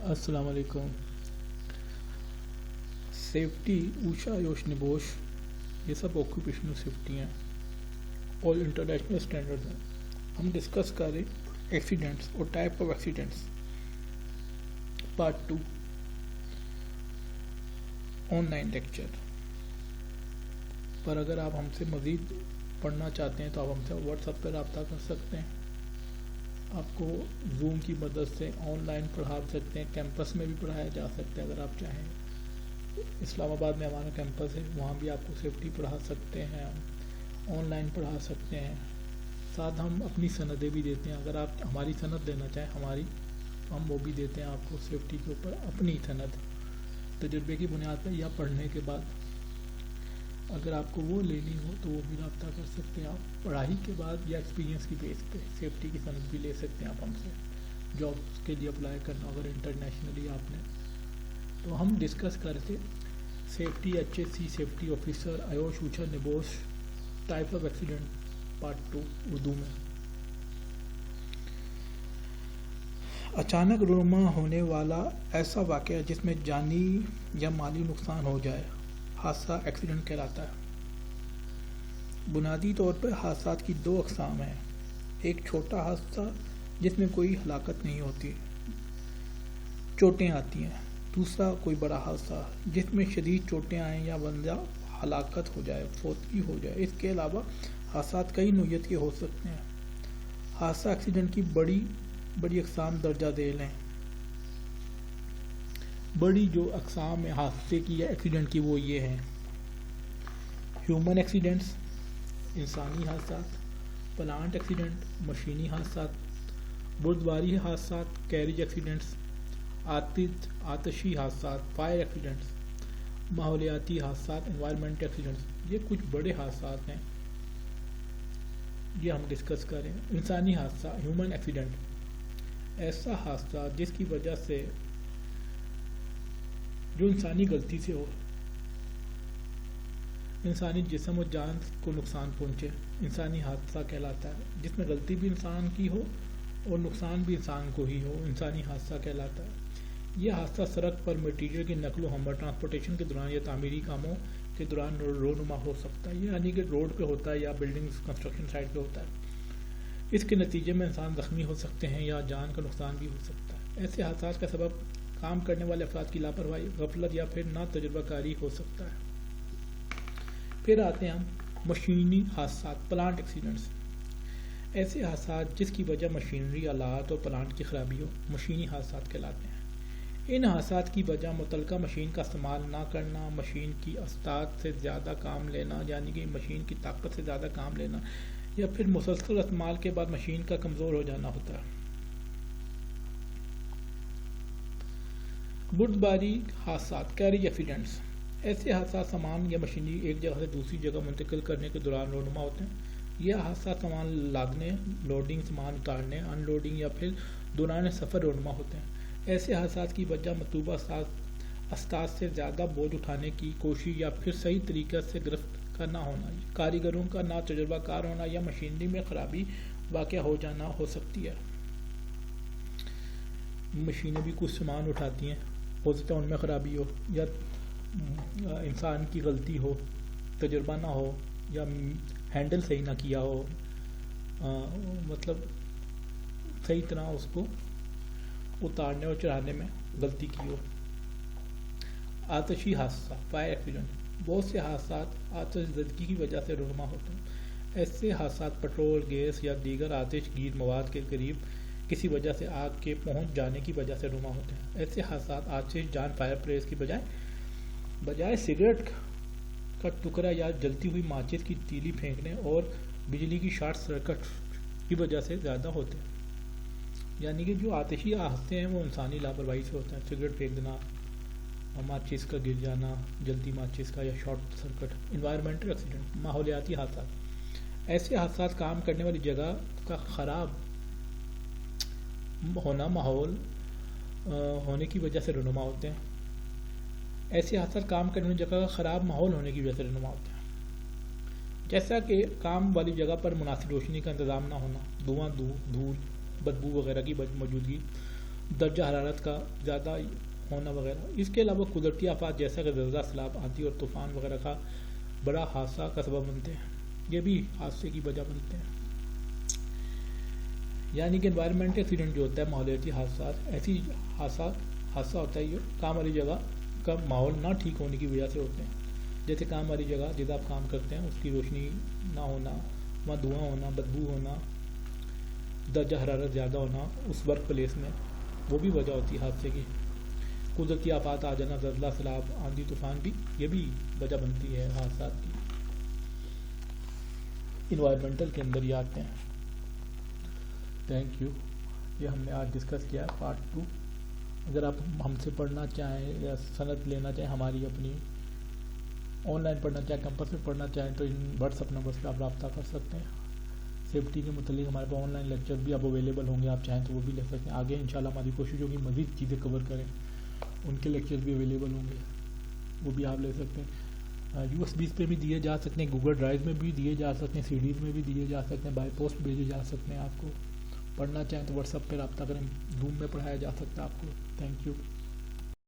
السلام علیکم. سیفٹی، اوشا، یوش نبوش، یہ سب آکوپیشنل سیفٹی ہیں اور انٹرنیشنل اسٹینڈرڈ ہیں. ہم ڈسکس کریں ایکسیڈنٹس اور type of accidents. Part 2 online lecture پر. اگر آپ ہم سے مزید پڑھنا چاہتے ہیں تو آپ ہم سے واٹس ایپ پہ رابطہ کر سکتے ہیں. آپ کو زوم کی مدد سے آن لائن پڑھا سکتے ہیں. کیمپس میں بھی پڑھایا جا سکتا ہے اگر آپ چاہیں. اسلام آباد میں ہمارا کیمپس ہے، وہاں بھی آپ کو سیفٹی پڑھا سکتے ہیں، آن لائن پڑھا سکتے ہیں. ساتھ ہم اپنی سندیں بھی دیتے ہیں. اگر آپ ہماری سند لینا چاہیں ہماری، تو ہم وہ بھی دیتے ہیں آپ کو سیفٹی کے اوپر اپنی سند تجربے کی بنیاد پر یا پڑھنے کے بعد. اگر آپ کو وہ لینی ہو تو وہ بھی رابطہ کر سکتے ہیں. آپ پڑھائی کے بعد یا ایکسپیرینس کی بیس پہ سیفٹی کی سند بھی لے سکتے ہیں آپ ہم سے. جابس کے لیے اپلائی کرنا اگر انٹرنیشنلی آپ نے. تو ہم ڈسکس کرتے safety HSC safety officer IOSH OSHA NEBOSH type of accident part 2 Urdu میں. اچانک رونما ہونے والا ایسا واقعہ جس میں جانی یا مالی نقصان ہو جائے حادثہ ایکسیڈنٹ کہلاتا ہے. بنیادی طور پر حادثات کی 2 اقسام ہیں. ایک چھوٹا حادثہ جس میں کوئی ہلاکت نہیں ہوتی، چوٹیں آتی ہیں. دوسرا کوئی بڑا حادثہ جس میں شدید چوٹیں آئیں یا بندہ ہلاکت ہو جائے، فوتگی ہو جائے. اس کے علاوہ حادثات کئی نوعیت کے ہو سکتے ہیں. حادثہ ایکسیڈنٹ کی بڑی اقسام درجہ ذیل ہیں. بڑی جو اقسام ہیں حادثے کی یا ایکسیڈنٹ کی وہ یہ ہیں: ہیومن ایکسیڈنٹس انسانی حادثات، پلانٹ ایکسیڈنٹ مشینی حادثات، بردباری حادثات کیریج ایکسیڈنٹس، آتشی حادثات فائر ایکسیڈنٹس، ماحولیاتی حادثات انوائرمنٹ ایکسیڈنٹس. یہ کچھ بڑے حادثات ہیں، یہ ہم ڈسکس کریں. انسانی حادثہ ہیومن ایکسیڈنٹ ایسا حادثہ جس کی وجہ سے جو انسانی غلطی سے ہو، انسانی جسم و جان کو نقصان پہنچے، انسانی حادثہ کہلاتا ہے. جس میں غلطی بھی انسان کی ہو اور نقصان بھی انسان کو ہی ہو، انسانی حادثہ کہلاتا ہے. یہ حادثہ سڑک پر مٹیریل کی نقل و حمل ٹرانسپورٹیشن کے دوران یا تعمیری کاموں کے دوران رونما ہو سکتا ہے. یعنی کہ روڈ پہ ہوتا ہے یا بلڈنگز کنسٹرکشن سائٹ پہ ہوتا ہے. اس کے نتیجے میں انسان زخمی ہو سکتے ہیں یا جان کا نقصان بھی ہو سکتا ہے. ایسے حادثات کا سبب کام کرنے والے افراد کی لاپرواہی، غفلت یا پھر نا تجربہ کاری ہو سکتا ہے. پھر آتے ہیں ہم مشینی حادثات پلانٹ ایکسیڈنٹس. ایسے حادثات جس کی وجہ مشینری آلات اور پلانٹ کی خرابی ہو مشینی حادثات کہلاتے ہیں. ان حادثات کی وجہ متعلقہ مشین کا استعمال نہ کرنا، مشین کی استعداد سے زیادہ کام لینا یعنی کہ مشین کی طاقت سے زیادہ کام لینا، یا پھر مسلسل استعمال کے بعد مشین کا کمزور ہو جانا ہوتا ہے. بردباری حادثات کیریج ایکسیڈنٹس. ایسے حادثات سامان یا مشینری ایک جگہ سے دوسری جگہ منتقل کرنے کے دوران رونما ہوتے ہیں. یہ حادثات سامان لادنے، لوڈنگ، سامان اتارنے، ان لوڈنگ یا پھر دوران سفر رونما ہوتے ہیں. ایسے حادثات کی وجہ مطلوبہ استاد سے زیادہ بوجھ اٹھانے کی کوشش یا پھر صحیح طریقے سے گرفت کا نہ ہونا، کاریگروں کا نا تجربہ کار ہونا یا مشینری میں خرابی واقع ہو جانا ہو سکتی ہے. مشینیں بھی کچھ سامان اٹھاتی ہیں، ہو سکتا ہے ان میں خرابی ہو یا انسان کی غلطی ہو، تجربہ نہ ہو یا ہینڈل صحیح نہ کیا ہو، مطلب صحیح طرح اس کو اتارنے اور چڑھانے میں غلطی کی ہو. آتشی حادثہ فائر ایکسیڈنٹ. بہت سے حادثات آتش زدگی کی وجہ سے رونما ہوتے ہیں. ایسے حادثات پٹرول، گیس یا دیگر آتش گیر مواد کے قریب کسی وجہ سے آگ کے پہنچ جانے کی وجہ سے رونما ہوتے ہیں. ایسے حادثات آتش جان فائر پلیس کی بجائے سگریٹ کا ٹکڑا یا جلتی ہوئی ماچس کی تیلی پھینکنے اور بجلی کی شارٹ سرکٹ کی وجہ سے زیادہ ہوتے ہیں. یعنی کہ جو آتشی حادثے ہیں وہ انسانی لاپرواہی سے ہوتا ہے. سگریٹ پھینک دینا، ماچس کا گر جانا، جلتی ماچس کا یا شارٹ سرکٹ. انوائرمنٹل ایکسیڈنٹ ماحولیاتی حادثات. ایسے حادثات کام کرنے والی جگہ کا خراب ہونا، ماحول ہونے کی وجہ سے رونما ہوتے ہیں. ایسے حادثات کام کرنے والی جگہ کا خراب ماحول ہونے کی وجہ سے رونما ہوتے ہیں. جیسا کہ کام والی جگہ پر مناسب روشنی کا انتظام نہ ہونا، دھواں، دھول، بدبو وغیرہ کی موجودگی، درجہ حرارت کا زیادہ ہونا وغیرہ. اس کے علاوہ قدرتی آفات جیسا کہ زلزلہ، سیلاب، آندھی اور طوفان وغیرہ کا بڑا حادثہ کا سبب بنتے ہیں. یہ بھی حادثے کی وجہ بنتے ہیں. یعنی کہ انوائرمنٹ ایکسیڈنٹ جو ہوتا ہے، ماحولیاتی حادثات، ایسی حادثہ ہوتا ہے جو کام والی جگہ کا ماحول نہ ٹھیک ہونے کی وجہ سے ہوتے ہیں. جیسے کام والی جگہ جہاں آپ کام کرتے ہیں اس کی روشنی نہ ہونا، وہاں دھواں ہونا، بدبو ہونا، درجہ حرارت زیادہ ہونا اس ورک پلیس میں، وہ بھی وجہ ہوتی ہے حادثے کی. قدرتی آفات آ جانا، زلزلہ، سیلاب، آندھی طوفان بھی، یہ بھی وجہ بنتی ہے حادثات کی. انوائرمنٹل کے اندر یہ آتے ہیں. Thank you. یہ ہم نے آج ڈسکس کیا ہے پارٹ 2. اگر آپ ہم سے پڑھنا چاہیں یا سند لینا چاہیں، ہماری اپنی آن لائن پڑھنا چاہیں، کیمپس میں پڑھنا چاہیں، تو ان واٹس ایپ نمبرس پہ آپ رابطہ کر سکتے ہیں. سیفٹی کے متعلق ہمارے پاس آن لائن لیکچر بھی اب اویلیبل ہوں گے، آپ چاہیں تو وہ بھی لے سکتے ہیں. آگے انشاءاللہ ہماری کوشش ہوگی مزید چیزیں کور کریں، ان کے لیکچر بھی اویلیبل ہوں گے، وہ بھی آپ لے سکتے ہیں. USB پہ بھی دیے جا سکتے ہیں، گوگل ڈرائیو میں بھی دیے جا سکتے ہیں، CDs میں بھی دیے جا سکتے ہیں، بائی پوسٹ بھیجے جا سکتے ہیں. آپ کو پڑھنا چاہیں تو واٹس ایپ پہ رابطہ کریں، زوم میں پڑھایا جا سکتا ہے آپ کو. Thank you.